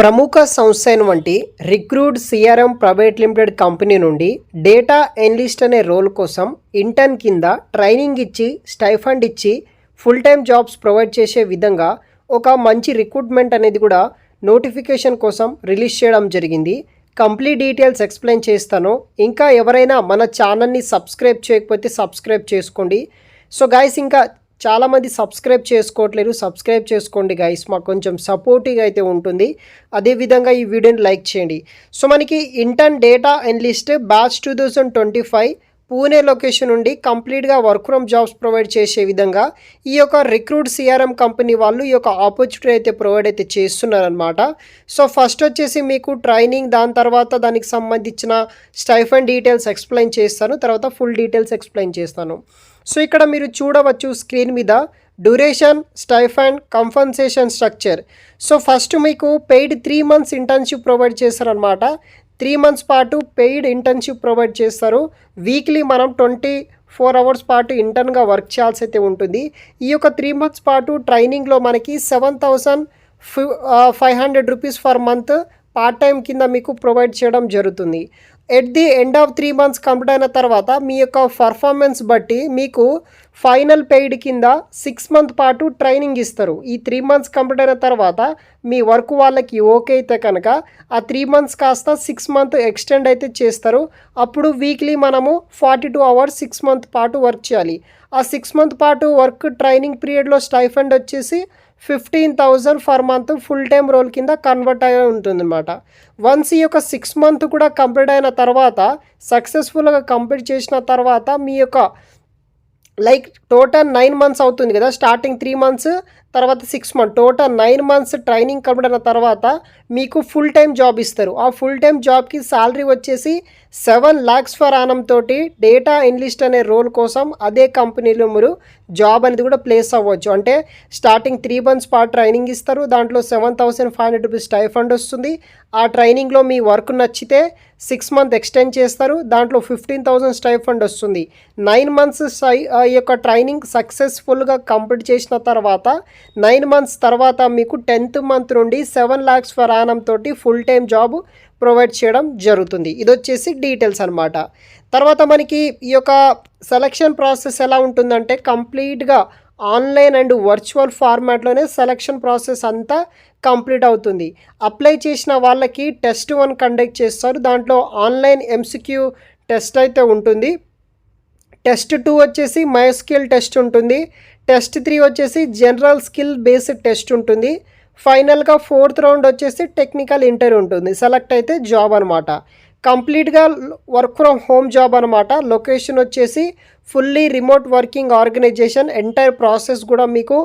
ప్రముఖ సంస్థ అయినటువంటి recruit CRM private limited company నుండి డేటా ఎనలిస్ట్ అనే రోల్ కోసం ఇంటర్న్ కింద ట్రైనింగ్ ఇచ్చి స్టైఫండ్ ఇచ్చి ఫుల్ టైం జాబ్స్ ప్రొవైడ్ చేసే విధంగా ఒక మంచి రిక్రూట్మెంట్ అనేది కూడా నోటిఫికేషన్ కోసం రిలీజ్ చేయడం జరిగింది. కంప్లీట్ డీటెయిల్స్ ఎక్స్ప్లెయిన్ చేస్తాను. ఇంకా ఎవరైనా మన ఛానల్ని సబ్స్క్రైబ్ చేయకపోతే సబ్స్క్రైబ్ చేసుకోండి. సో గైస్, ఇంకా చాలామంది సబ్స్క్రైబ్ చేసుకోవట్లేరు, సబ్స్క్రైబ్ చేసుకోండి గైస్, మాకు కొంచెం సపోర్టివ్గా అయితే ఉంటుంది. అదేవిధంగా ఈ వీడియోని లైక్ చేయండి. సో మనకి intern data analyst batch 2025 Pune location నుండి కంప్లీట్గా వర్క్ ఫ్రమ్ జాబ్స్ ప్రొవైడ్ చేసే విధంగా ఈ యొక్క రిక్రూట్ సిఆర్ఎం కంపెనీ వాళ్ళు ఈ యొక్క ఆపర్చునిటీ అయితే ప్రొవైడ్ అయితే చేస్తున్నారనమాట. సో ఫస్ట్ వచ్చేసి మీకు ట్రైనింగ్, దాని తర్వాత దానికి సంబంధించిన స్టైఫండ్ డీటెయిల్స్ ఎక్స్ప్లెయిన్ చేస్తాను, తర్వాత ఫుల్ డీటెయిల్స్ ఎక్స్ప్లెయిన్ చేస్తాను. సో ఇక్కడ మీరు చూడవచ్చు స్క్రీన్ మీద duration, stipend, compensation structure. So first మీకు పెయిడ్ 3 months ఇంటర్న్షిప్ ప్రొవైడ్ చేస్తారనమాట. 3 months పాటు పెయిడ్ ఇంటర్న్షిప్ ప్రొవైడ్ చేస్తారు. వీక్లీ మనం 24 hours పాటు ఇంటర్న్గా వర్క్ చేయాల్సి అయితే ఉంటుంది. ఈ యొక్క 3 months పాటు ట్రైనింగ్లో మనకి 7,500 rupees for month part time కింద మీకు ప్రొవైడ్ చేయడం జరుగుతుంది. At the end of 3 months complete అయిన తర్వాత మీ యొక్క పర్ఫార్మెన్స్ బట్టి మీకు ఫైనల్ పెయిడ్ కింద 6 months పాటు ట్రైనింగ్ ఇస్తారు. ఈ 3 months కంప్లీట్ అయిన తర్వాత మీ వర్క్ వాళ్ళకి ఓకే అయితే కనుక ఆ 3 months కాస్త 6 months ఎక్స్టెండ్ అయితే చేస్తారు. అప్పుడు వీక్లీ మనము 42 hours 6 months పాటు వర్క్ చేయాలి. ఆ 6 months పాటు వర్క్ ట్రైనింగ్ పీరియడ్లో స్టైఫండ్ వచ్చేసి 15,000 for month full time role కింద కన్వర్ట్ అయి ఉంటుందన్నమాట. వన్స్ ఈ యొక్క 6 months కూడా కంప్లీట్ అయిన తర్వాత, సక్సెస్ఫుల్గా కంప్లీట్ చేసిన తర్వాత మీ యొక్క టోటల్ 9 months అవుతుంది కదా. స్టార్టింగ్ 3 months, తర్వాత 6 months, total 9 months training complete అయిన తర్వాత మీకు ఫుల్ టైం జాబ్ ఇస్తారు. ఆ ఫుల్ టైం జాబ్కి శాలరీ వచ్చేసి 7 lakhs ఫర్ యానం తోటి డేటా ఎనలిస్ట్ అనే రోల్ కోసం అదే కంపెనీలో మీరు జాబ్ అనేది కూడా ప్లేస్ అవ్వచ్చు. అంటే స్టార్టింగ్ 3 months పాటు ట్రైనింగ్ ఇస్తారు, దాంట్లో 7,500 రూపీస్ స్టైఫండ్ వస్తుంది. ఆ ట్రైనింగ్లో మీ వర్క్ నచ్చితే 6 months ఎక్స్టెండ్ చేస్తారు, దాంట్లో 15,000 స్టైఫండ్ వస్తుంది. 9 months ఈ యొక్క ట్రైనింగ్ సక్సెస్ఫుల్గా కంప్లీట్ చేసిన తర్వాత 9 months తర్వాత మీకు 10th month నుండి 7 lakhs ఫర్ యానం తోటి ఫుల్ టైం జాబ్ ప్రొవైడ్ చేయడం జరుగుతుంది. ఇది వచ్చేసి డీటెయిల్స్ అనమాట. తర్వాత మనకి ఈ యొక్క సెలక్షన్ ప్రాసెస్ ఎలా ఉంటుందంటే కంప్లీట్గా ఆన్లైన్ అండ్ వర్చువల్ ఫార్మాట్లోనే సెలక్షన్ ప్రాసెస్ అంతా కంప్లీట్ అవుతుంది. అప్లై చేసిన వాళ్ళకి టెస్ట్ 1 కండక్ట్ చేస్తారు. దాంట్లో ఆన్లైన్ ఎంసీక్యూ టెస్ట్ అయితే ఉంటుంది. టెస్ట్ 2 వచ్చేసి మైస్కిల్ టెస్ట్ ఉంటుంది. టెస్ట్ 3 వచ్చేసి జనరల్ స్కిల్ బేస్డ్ టెస్ట్ ఉంటుంది. ఫైనల్గా 4th round వచ్చేసి టెక్నికల్ ఇంటర్వ్యూ ఉంటుంది. సెలెక్ట్ అయితే జాబ్ అనమాట. కంప్లీట్గా వర్క్ ఫ్రమ్ హోమ్ జాబ్ అనమాట. లొకేషన్ వచ్చేసి fully remote working organisation. Entire process కూడా మీకు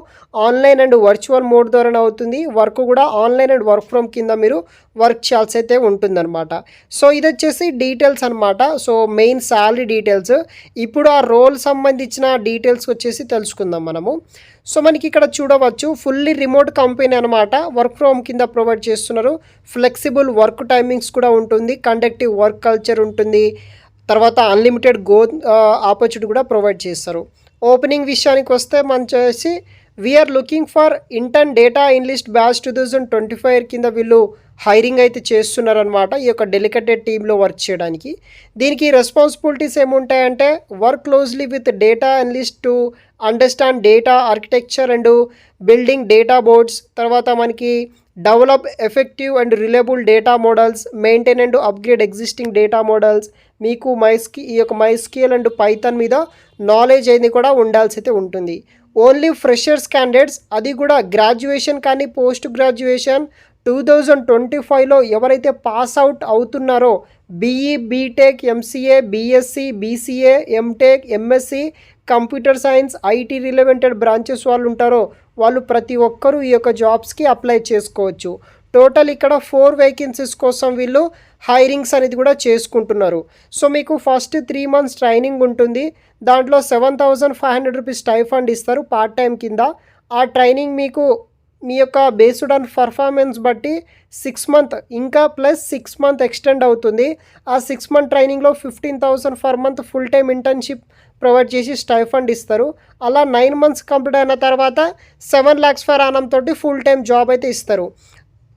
ఆన్లైన్ అండ్ వర్చువల్ మోడ్ ద్వారానే అవుతుంది. వర్క్ కూడా ఆన్లైన్ అండ్ వర్క్ ఫ్రమ్ కింద మీరు వర్క్ చేయాల్సి అయితే ఉంటుందన్నమాట. సో ఇది వచ్చేసి డీటెయిల్స్ అనమాట. So main salary details. ఇప్పుడు ఆ రోల్ సంబంధించిన డీటెయిల్స్ వచ్చేసి తెలుసుకుందాం మనము. సో మనకి ఇక్కడ చూడవచ్చు ఫుల్లీ రిమోట్ కంపెనీ అనమాట. వర్క్ ఫ్రమ్ కింద ప్రొవైడ్ చేస్తున్నారు. ఫ్లెక్సిబుల్ వర్క్ టైమింగ్స్ కూడా ఉంటుంది. కండక్టివ్ వర్క్ కల్చర్ ఉంటుంది. తర్వాత అన్లిమిటెడ్ ఆపర్చునిటీ కూడా ప్రొవైడ్ చేస్తారు. ఓపెనింగ్ విషయానికి వస్తే మనం చేసి we're looking for intern data analyst batch 2025 కింద వీళ్ళు హైరింగ్ అయితే చేస్తున్నారనమాట. ఈ యొక్క డెలికేటెడ్ టీంలో వర్క్ చేయడానికి. దీనికి రెస్పాన్సిబిలిటీస్ ఏముంటాయంటే work closely with data analyst to understand data architecture and building data boards. తర్వాత మనకి develop effective and reliable data models, maintain and upgrade existing data models. మీకు ఈ యొక్క మైస్క్యూఎల్ అండ్ పైథాన్ మీద నాలెడ్జ్ అనేది కూడా ఉండాల్సి అయితే ఉంటుంది. ఓన్లీ ఫ్రెషర్స్ క్యాండిడేట్స్, అది కూడా గ్రాడ్యుయేషన్ కానీ పోస్ట్ గ్రాడ్యుయేషన్ 2025లో ఎవరైతే పాస్ అవుట్ అవుతున్నారో BE, BTech, MCA, BSc, BCA, MTech, MSc, computer science, IT relevant branches వాళ్ళు ఉంటారో వాళ్ళు ప్రతి ఒక్కరూ ఈ యొక్క జాబ్స్కి అప్లై చేసుకోవచ్చు. టోటల్ ఇక్కడ 4 vacancies కోసం వీళ్ళు హైరింగ్స్ అనేది కూడా చేసుకుంటున్నారు. సో మీకు ఫస్ట్ 3 months ట్రైనింగ్ ఉంటుంది. దాంట్లో 7,500 రూపీస్ స్టైఫండ్ ఇస్తారు పార్ట్ టైం కింద. ఆ ట్రైనింగ్ మీకు మీ యొక్క బేస్డ్ ఆన్ పర్ఫార్మెన్స్ బట్టి 6 months ఇంకా ప్లస్ 6 months ఎక్స్టెండ్ అవుతుంది. ఆ 6 months ట్రైనింగ్లో 15,000 for month full time internship provide చేసి స్టైఫండ్ ఇస్తారు. అలా 9 months కంప్లీట్ అయిన తర్వాత 7 lakhs ఫర్ యానం తోటి ఫుల్ టైం జాబ్ అయితే ఇస్తారు.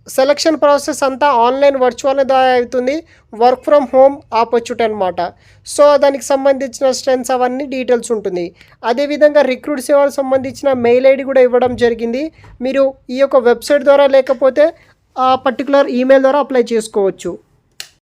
సెలక్షన్ ప్రాసెస్ అంతా ఆన్లైన్ వర్చువల్ ద్వారా అవుతుంది. వర్క్ ఫ్రమ్ హోమ్ ఆపర్చునిటీ అనమాట. సో దానికి సంబంధించిన స్ట్రెంత్స్ అవన్నీ డీటెయిల్స్ ఉంటుంది. అదేవిధంగా రిక్రూట్ సేవలకు సంబంధించిన మెయిల్ ఐడి కూడా ఇవ్వడం జరిగింది. మీరు ఈ యొక్క వెబ్సైట్ ద్వారా లేకపోతే ఆ పర్టికులర్ ఈమెయిల్ ద్వారా అప్లై చేసుకోవచ్చు.